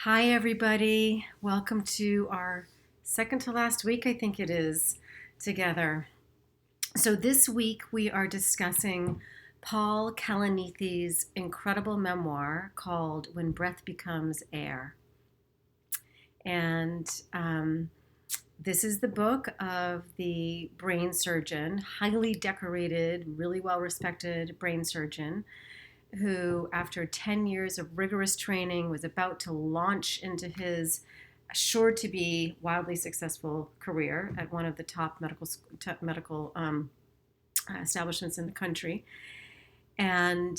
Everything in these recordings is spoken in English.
Hi, everybody. Welcome to our second to last week, I think it is, together. So, this week we are discussing Paul Kalanithi's incredible memoir called When Breath Becomes Air. And this is the book of the brain surgeon, highly decorated, really well respected brain surgeon who, after 10 years of rigorous training, was about to launch into his sure to be wildly successful career at one of the top medical establishments in the country. And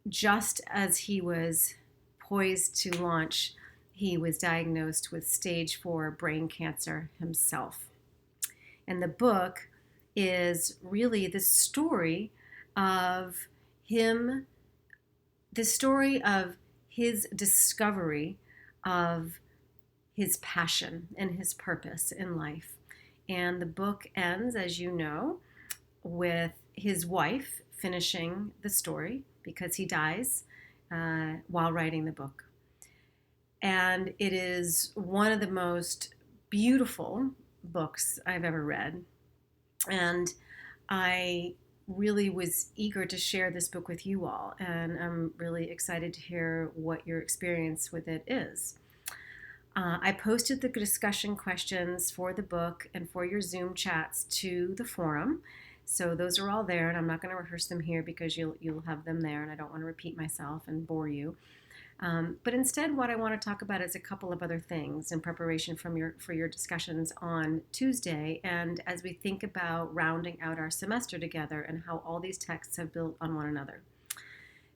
just as he was poised to launch, he was diagnosed with stage 4 brain cancer himself. And the book is really the story of him, the story of his discovery of his passion and his purpose in life. And the book ends, as you know, with his wife finishing the story because he dies while writing the book. And it is one of the most beautiful books I've ever read. And I really was eager to share this book with you all, and I'm really excited to hear what your experience with it is. I posted the discussion questions for the book and for your Zoom chats to the forum. So those are all there, and I'm not going to rehearse them here because you'll have them there, and I don't want to repeat myself and bore you. But instead, what I want to talk about is a couple of other things in preparation for your discussions on Tuesday, and as we think about rounding out our semester together and how all these texts have built on one another.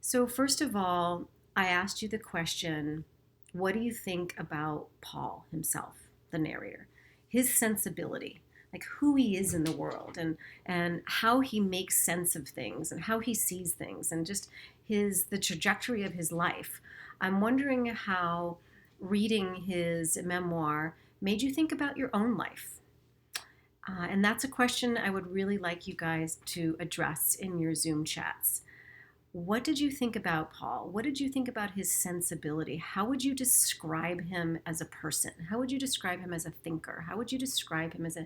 So first of all, I asked you the question, what do you think about Paul himself, the narrator, his sensibility, like who he is in the world and how he makes sense of things and how he sees things and just the trajectory of his life. I'm wondering how reading his memoir made you think about your own life. And that's a question I would really like you guys to address in your Zoom chats. What did you think about Paul? What did you think about his sensibility? How would you describe him as a person? How would you describe him as a thinker? How would you describe him as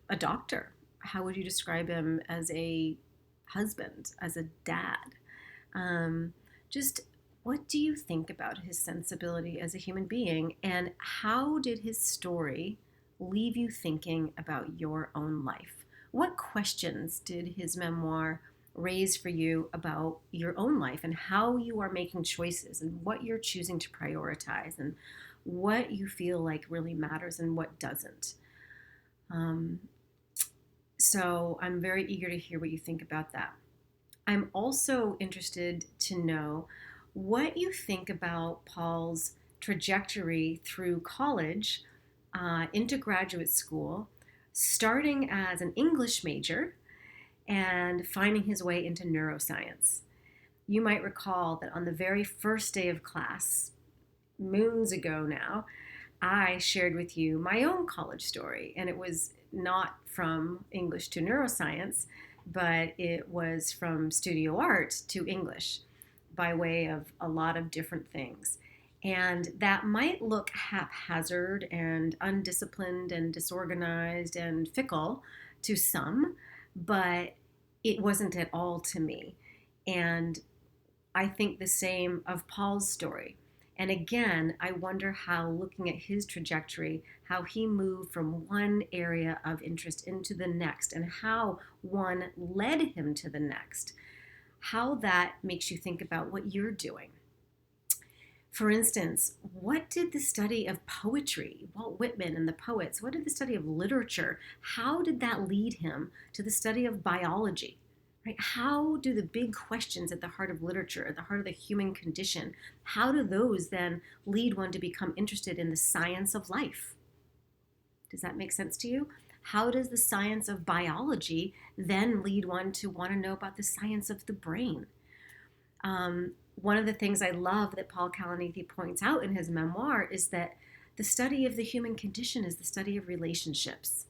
a doctor? How would you describe him as a husband, as a dad? Just what do you think about his sensibility as a human being, and how did his story leave you thinking about your own life? What questions did his memoir raise for you about your own life and how you are making choices and what you're choosing to prioritize and what you feel like really matters and what doesn't? So I'm very eager to hear what you think about that. I'm also interested to know what you think about Paul's trajectory through college, into graduate school, starting as an English major and finding his way into neuroscience. You might recall that on the very first day of class, moons ago now, I shared with you my own college story, and it was not from English to neuroscience, but it was from studio art to English by way of a lot of different things. And that might look haphazard and undisciplined and disorganized and fickle to some, but it wasn't at all to me. And I think the same of Paul's story. And again, I wonder how, looking at his trajectory, how he moved from one area of interest into the next and how one led him to the next, how that makes you think about what you're doing. For instance, what did the study of poetry, Walt Whitman and the poets, what did the study of literature, how did that lead him to the study of biology? Right? How do the big questions at the heart of literature, at the heart of the human condition, how do those then lead one to become interested in the science of life? Does that make sense to you? How does the science of biology then lead one to want to know about the science of the brain? One of the things I love that Paul Kalanithi points out in his memoir is that the study of the human condition is the study of relationships.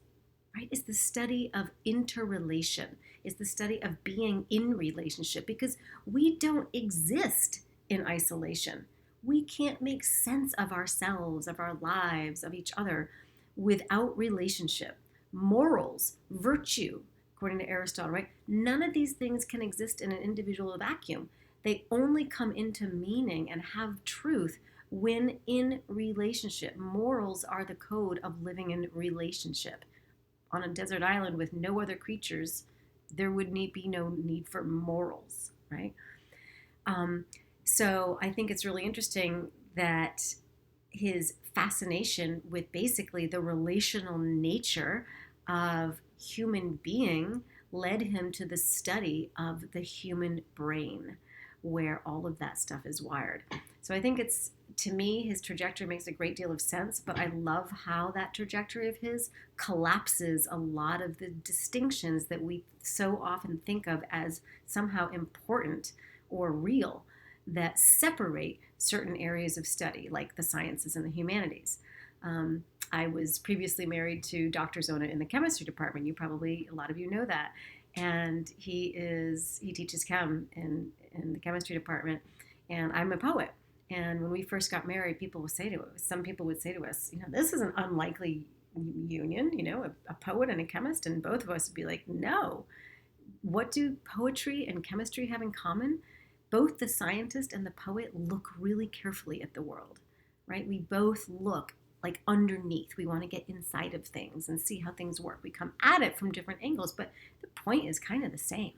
Right? It's the study of interrelation. It's the study of being in relationship because we don't exist in isolation. We can't make sense of ourselves, of our lives, of each other without relationship. Morals, virtue, according to Aristotle, right? None of these things can exist in an individual vacuum. They only come into meaning and have truth when in relationship. Morals are the code of living in relationship. On a desert island with no other creatures, there would be no need for morals, right? Um, so I think it's really interesting that his fascination with basically the relational nature of human being led him to the study of the human brain, where all of that stuff is wired. So I think it's, to me, his trajectory makes a great deal of sense, but I love how that trajectory of his collapses a lot of the distinctions that we so often think of as somehow important or real that separate certain areas of study, like the sciences and the humanities. I was previously married to Dr. Zona in the chemistry department. You probably, a lot of you know that. And he teaches chem in the chemistry department, and I'm a poet. And when we first got married, some people would say to us, this is an unlikely union, a poet and a chemist, and both of us would be like, no. What do poetry and chemistry have in common? Both the scientist and the poet look really carefully at the world, right? We both look like underneath. We want to get inside of things and see how things work. We come at it from different angles, but the point is kind of the same.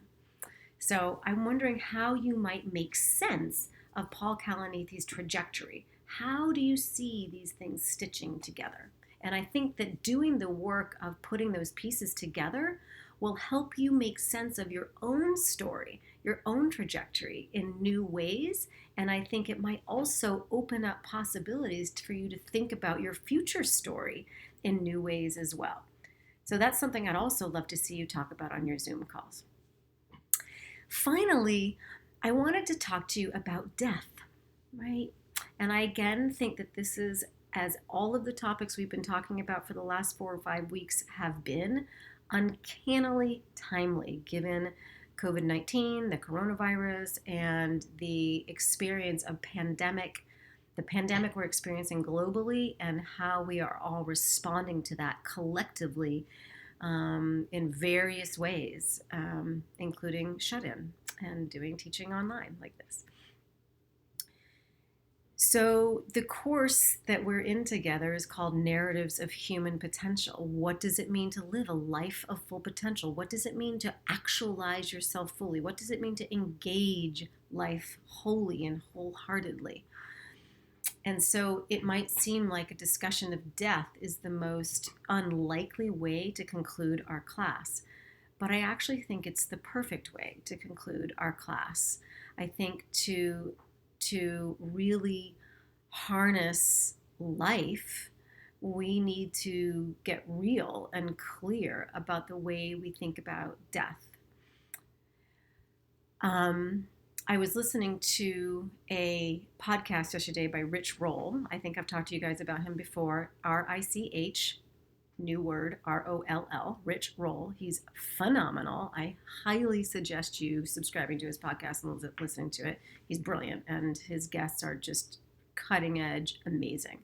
So I'm wondering how you might make sense of Paul Kalanithi's trajectory. How do you see these things stitching together? And I think that doing the work of putting those pieces together will help you make sense of your own story, your own trajectory in new ways. And I think it might also open up possibilities for you to think about your future story in new ways as well. So that's something I'd also love to see you talk about on your Zoom calls. Finally, I wanted to talk to you about death, right? And I again think that this is, as all of the topics we've been talking about for the last 4 or 5 weeks have been, uncannily timely given COVID-19, the coronavirus, and the experience of the pandemic we're experiencing globally, and how we are all responding to that collectively in various ways, including shut-in and doing teaching online like this. So the course that we're in together is called Narratives of Human Potential. What does it mean to live a life of full potential? What does it mean to actualize yourself fully? What does it mean to engage life wholly and wholeheartedly? And so it might seem like a discussion of death is the most unlikely way to conclude our class, but I actually think it's the perfect way to conclude our class. I think to really harness life, we need to get real and clear about the way we think about death. I was listening to a podcast yesterday by Rich Roll. I think I've talked to you guys about him before. R-I-C-H, new word, R-O-L-L, Rich Roll. He's phenomenal. I highly suggest you subscribing to his podcast and listening to it. He's brilliant, and his guests are just cutting edge, amazing.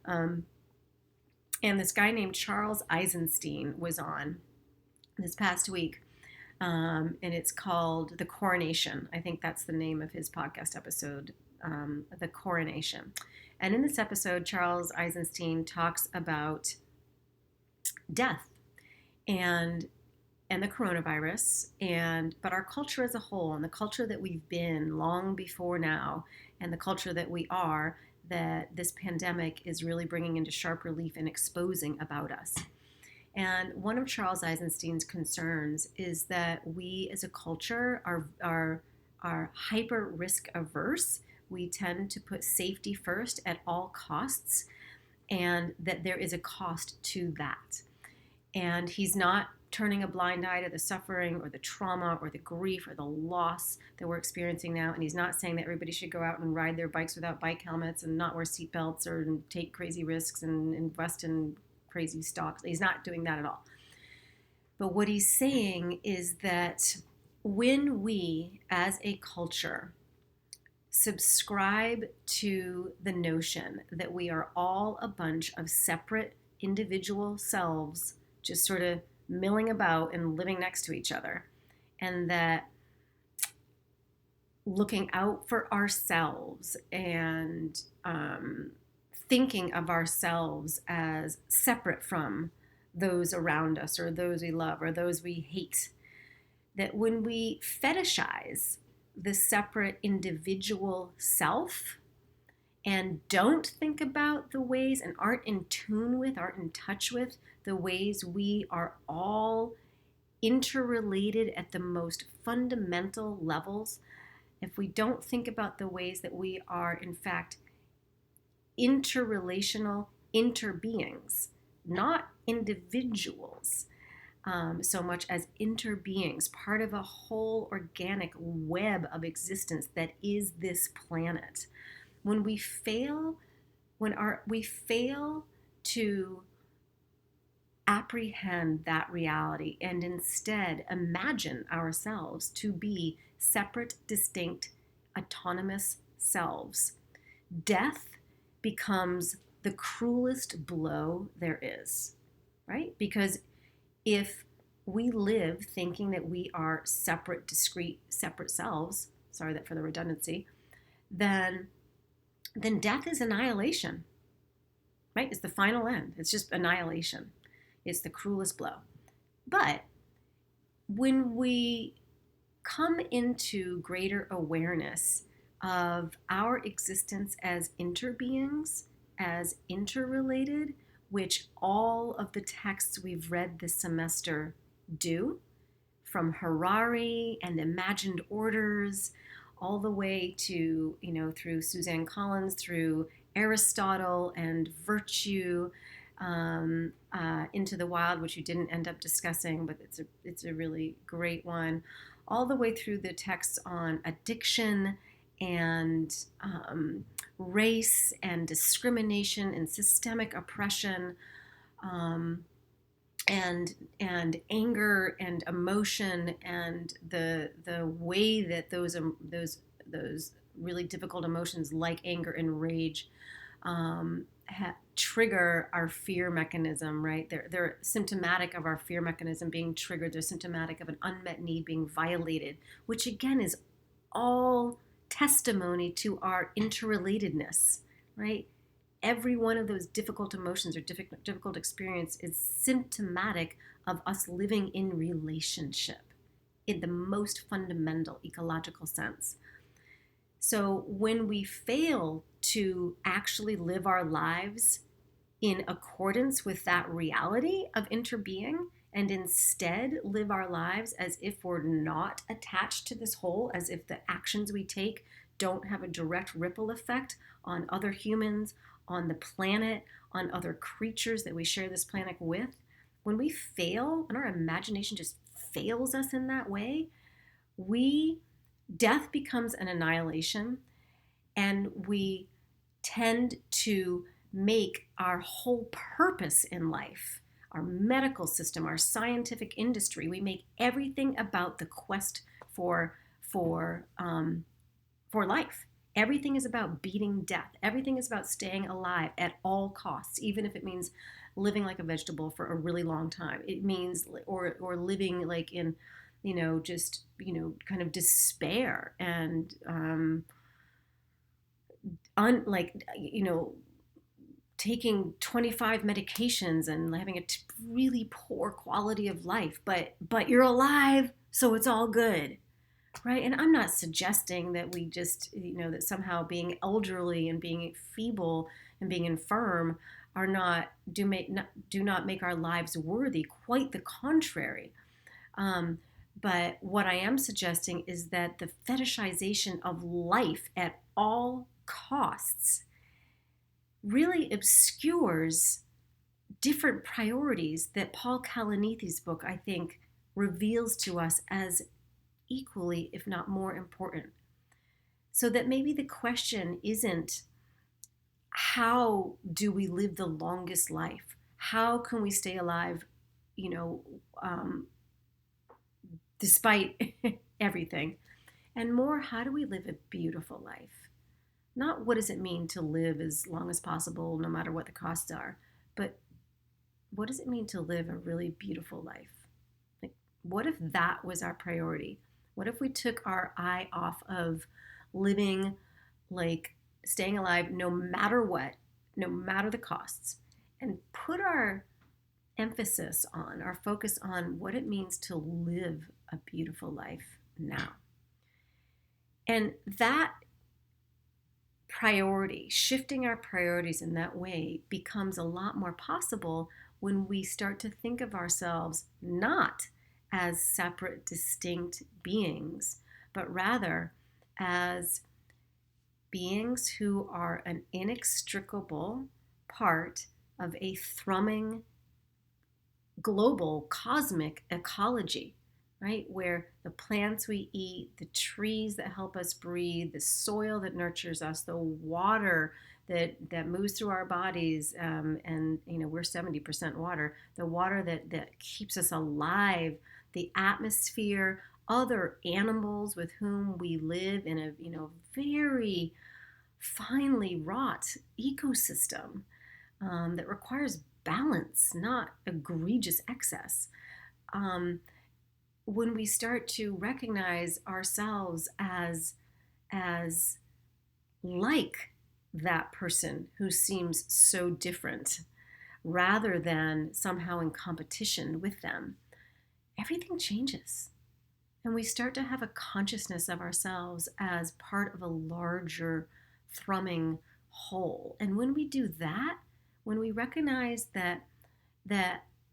And this guy named Charles Eisenstein was on this past week. And it's called The Coronation. I think that's the name of his podcast episode, The Coronation. And in this episode, Charles Eisenstein talks about death and the coronavirus, but our culture as a whole, and the culture that we've been long before now, and the culture that we are, that this pandemic is really bringing into sharp relief and exposing about us. And one of Charles Eisenstein's concerns is that we as a culture are hyper risk averse. We tend to put safety first at all costs, and that there is a cost to that. And he's not turning a blind eye to the suffering or the trauma or the grief or the loss that we're experiencing now. And he's not saying that everybody should go out and ride their bikes without bike helmets and not wear seatbelts or take crazy risks and invest in crazy stocks. He's not doing that at all. But what he's saying is that when we, as a culture, subscribe to the notion that we are all a bunch of separate individual selves just sort of milling about and living next to each other, and that looking out for ourselves and thinking of ourselves as separate from those around us or those we love or those we hate, that when we fetishize the separate individual self and don't think about the ways and aren't in tune with, aren't in touch with the ways we are all interrelated at the most fundamental levels, if we don't think about the ways that we are, in fact, interrelational interbeings, not individuals, so much as interbeings, part of a whole organic web of existence that is this planet. When we fail, we fail to apprehend that reality and instead imagine ourselves to be separate, distinct, autonomous selves, death becomes the cruelest blow there is, right? Because if we live thinking that we are separate, discrete, separate selves, sorry that for the redundancy, then death is annihilation, right? It's the final end. It's just annihilation. It's the cruelest blow. But when we come into greater awareness of our existence as interbeings, as interrelated, which all of the texts we've read this semester do, from Harari and imagined orders, all the way to, through Suzanne Collins, through Aristotle and virtue, Into the Wild, which you didn't end up discussing, but it's a really great one, all the way through the texts on addiction and race and discrimination and systemic oppression, and anger and emotion, and the way that those really difficult emotions like anger and rage trigger our fear mechanism, right? They're symptomatic of our fear mechanism being triggered. They're symptomatic of an unmet need being violated, which again is all testimony to our interrelatedness, right? Every one of those difficult emotions or difficult experience is symptomatic of us living in relationship in the most fundamental ecological sense. So when we fail to actually live our lives in accordance with that reality of interbeing, and instead live our lives as if we're not attached to this whole, as if the actions we take don't have a direct ripple effect on other humans, on the planet, on other creatures that we share this planet with, when we fail, and our imagination just fails us in that way, death becomes an annihilation, and we tend to make our whole purpose in life, our medical system, our scientific industry, we make everything about the quest for life. Everything is about beating death. Everything is about staying alive at all costs, even if it means living like a vegetable for a really long time. It means, or living like in, just, kind of despair and, taking 25 medications and having a really poor quality of life, but you're alive, so it's all good, right? And I'm not suggesting that we just, that somehow being elderly and being feeble and being infirm do not make our lives worthy. Quite the contrary. But what I am suggesting is that the fetishization of life at all costs really obscures different priorities that Paul Kalanithi's book, I think, reveals to us as equally, if not more important. So that maybe the question isn't how do we live the longest life? How can we stay alive, despite everything? And more, how do we live a beautiful life? Not what does it mean to live as long as possible, no matter what the costs are, but what does it mean to live a really beautiful life? Like, what if that was our priority? What if we took our eye off of living, like staying alive no matter what, no matter the costs, and put our emphasis on, our focus on what it means to live a beautiful life now? And that priority, shifting our priorities in that way, becomes a lot more possible when we start to think of ourselves not as separate, distinct beings, but rather as beings who are an inextricable part of a thrumming global cosmic ecology, right? Where the plants we eat, the trees that help us breathe, the soil that nurtures us, the water that moves through our bodies, and we're 70% water, the water that keeps us alive, the atmosphere, other animals with whom we live in a very finely wrought ecosystem that requires balance, not egregious excess. Um, when we start to recognize ourselves as like that person who seems so different, rather than somehow in competition with them, everything changes. And we start to have a consciousness of ourselves as part of a larger thrumming whole. And when we do that, when we recognize that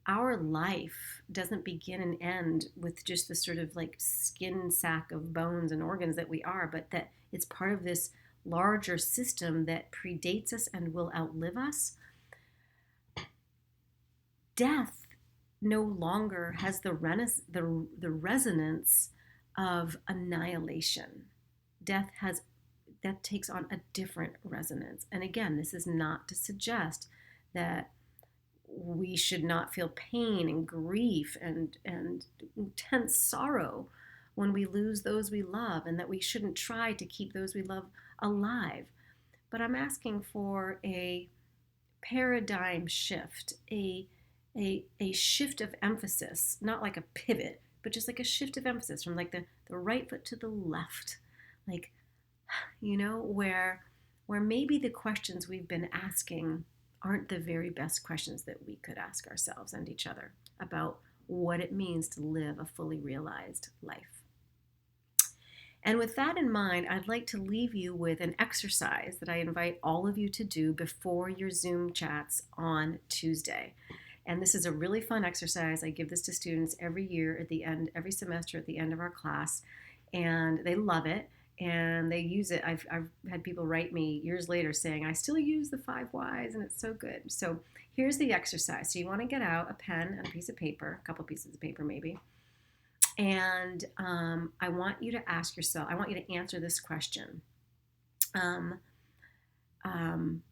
our life doesn't begin and end with just the sort of like skin sack of bones and organs that we are, but that it's part of this larger system that predates us and will outlive us, death no longer has the resonance of annihilation. Death takes on a different resonance. And again, this is not to suggest that we should not feel pain and grief and intense sorrow when we lose those we love, and that we shouldn't try to keep those we love alive. But I'm asking for a paradigm shift, a shift of emphasis, not like a pivot, but just like a shift of emphasis from like the right foot to the left. Like, where maybe the questions we've been asking aren't the very best questions that we could ask ourselves and each other about what it means to live a fully realized life. And with that in mind, I'd like to leave you with an exercise that I invite all of you to do before your Zoom chats on Tuesday. And this is a really fun exercise. I give this to students every year at the end, every semester at the end of our class, and they love it. And they use it. I've had people write me years later saying, I still use the 5 whys and it's so good. So here's the exercise. So you want to get out a pen and a piece of paper, a couple pieces of paper maybe. And I want you to ask yourself, I want you to answer this question.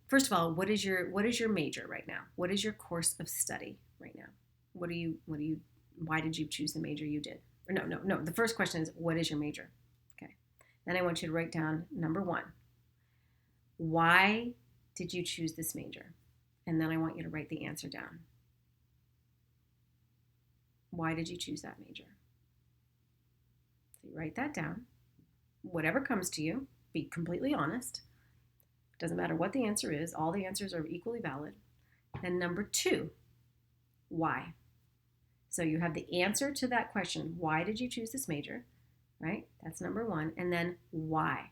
First of all, what is your major right now? What is your course of study right now? Why did you choose the major you did? Or no. The first question is, what is your major? Then I want you to write down number 1. Why did you choose this major? And then I want you to write the answer down. Why did you choose that major? So you write that down. Whatever comes to you, be completely honest. Doesn't matter what the answer is. All the answers are equally valid. And number 2, why? So you have the answer to that question. Why did you choose this major? Right? That's number 1. And then why?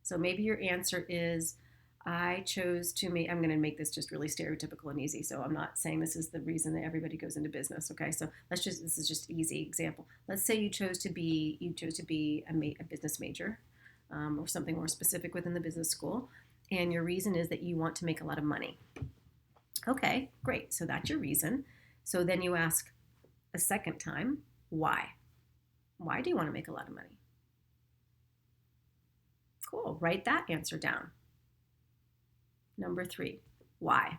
So maybe your answer is, I'm going to make this just really stereotypical and easy. So I'm not saying this is the reason that everybody goes into business. Okay. So this is just an easy example. Let's say you chose to be a business major, or something more specific within the business school. And your reason is that you want to make a lot of money. Okay, great. So that's your reason. So then you ask a second time, why? Why do you want to make a lot of money? Cool. Write that answer down. Number 3, why?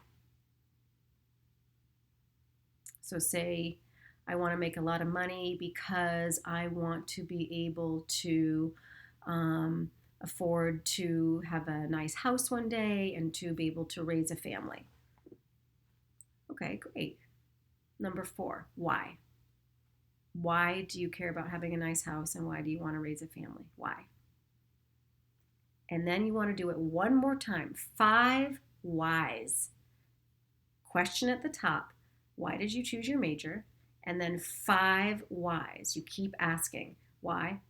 So say, I want to make a lot of money because I want to be able to afford to have a nice house one day, and to be able to raise a family. Okay, great. Number 4, why? Why do you care about having a nice house, and why do you want to raise a family? Why? And then you want to do it one more time. 5 whys. Question at the top, why did you choose your major? And then 5 whys. You keep asking, why?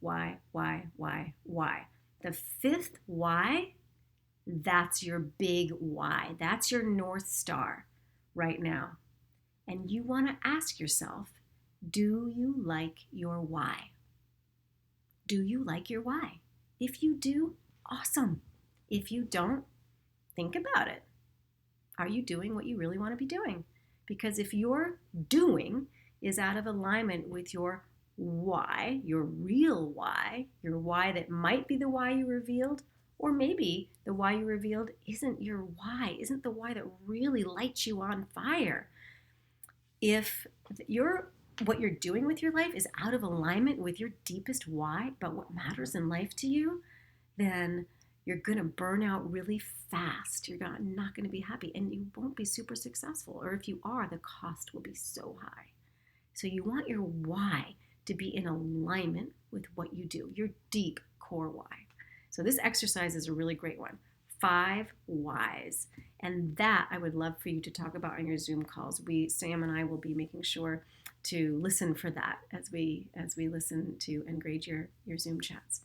The 5th why, that's your big why. That's your North Star right now. And you want to ask yourself, do you like your why? Do you like your why? If you do, awesome. If you don't, think about it. Are you doing what you really want to be doing? Because if your doing is out of alignment with your why, your real why, your why that might be the why you revealed, or maybe the why you revealed isn't your why, isn't the why that really lights you on fire. If what you're doing with your life is out of alignment with your deepest why about what matters in life to you, then you're going to burn out really fast. You're not going to be happy, and you won't be super successful. Or if you are, the cost will be so high. So you want your why to be in alignment with what you do, your deep core why. So this exercise is a really great one. 5 whys. And that I would love for you to talk about on your Zoom calls. Sam and I will be making sure to listen for that as we listen to and grade your Zoom chats.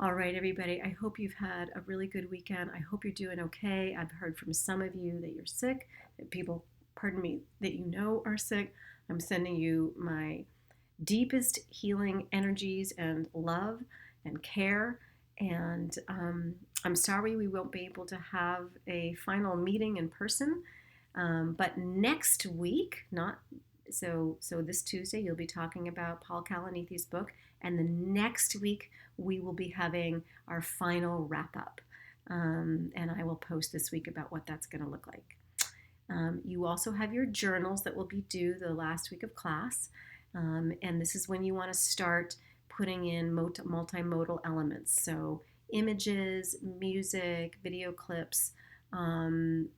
All right, everybody, I hope you've had a really good weekend. I hope you're doing okay. I've heard from some of you that you're sick, that people, that you know are sick. I'm sending you my deepest healing energies and love and care. And I'm sorry we won't be able to have a final meeting in person. But next week, so this Tuesday, you'll be talking about Paul Kalanithi's book. And the next week, we will be having our final wrap up. And I will post this week about what that's going to look like. You also have your journals that will be due the last week of class. And this is when you want to start putting in multimodal elements. So images, music, video clips,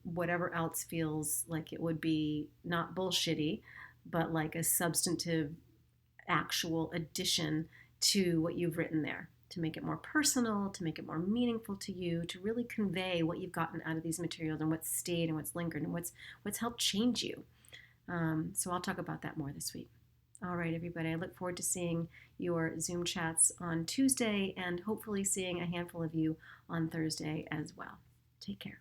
whatever else feels like it would be not bullshitty, but like a substantive actual addition to what you've written there, to make it more personal, to make it more meaningful to you, to really convey what you've gotten out of these materials and what's stayed and what's lingered and what's helped change you. So I'll talk about that more this week. All right, everybody, I look forward to seeing your Zoom chats on Tuesday and hopefully seeing a handful of you on Thursday as well. Take care.